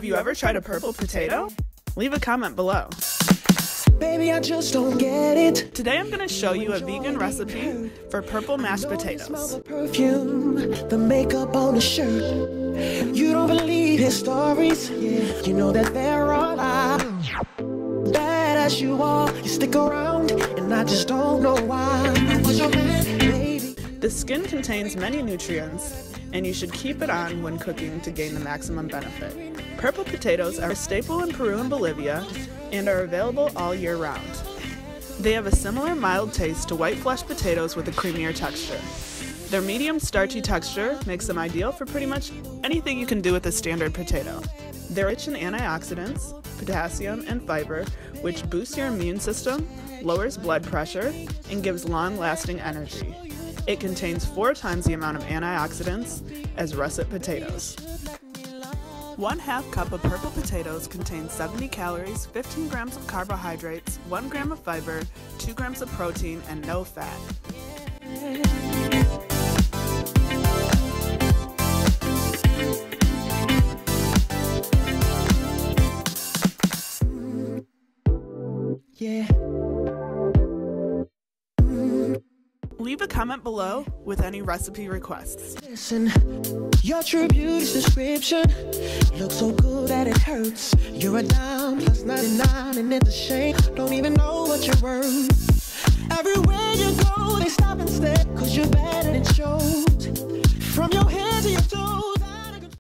Have you ever tried a purple potato? Leave a comment below. Baby, I just don't get it. Today I'm going to show you a vegan recipe for purple mashed potatoes. The perfume, the makeup on the shirt. You don't believe his stories. Yeah, you know that they're all lies. Bad as you are, you stick around, and I just don't know why. Was your man, baby? The skin contains many nutrients, and you should keep it on when cooking to gain the maximum benefit. Purple potatoes are a staple in Peru and Bolivia and are available all year round. They have a similar mild taste to white fleshed potatoes with a creamier texture. Their medium starchy texture makes them ideal for pretty much anything you can do with a standard potato. They're rich in antioxidants, potassium, and fiber, which boosts your immune system, lowers blood pressure, and gives long-lasting energy. It contains 4 times the amount of antioxidants as russet potatoes. 1/2 cup of purple potatoes contains 70 calories, 15 grams of carbohydrates, 1 gram of fiber, 2 grams of protein, and no fat. Yeah. Leave a comment below with any recipe requests. Listen, your true beauty's description looks so good that it hurts. You're a dime plus 99 and it's a shame. Don't even know what you're worth. Everywhere you go, they stop and stare, 'cause you're bad and it shows. From your head to your toes.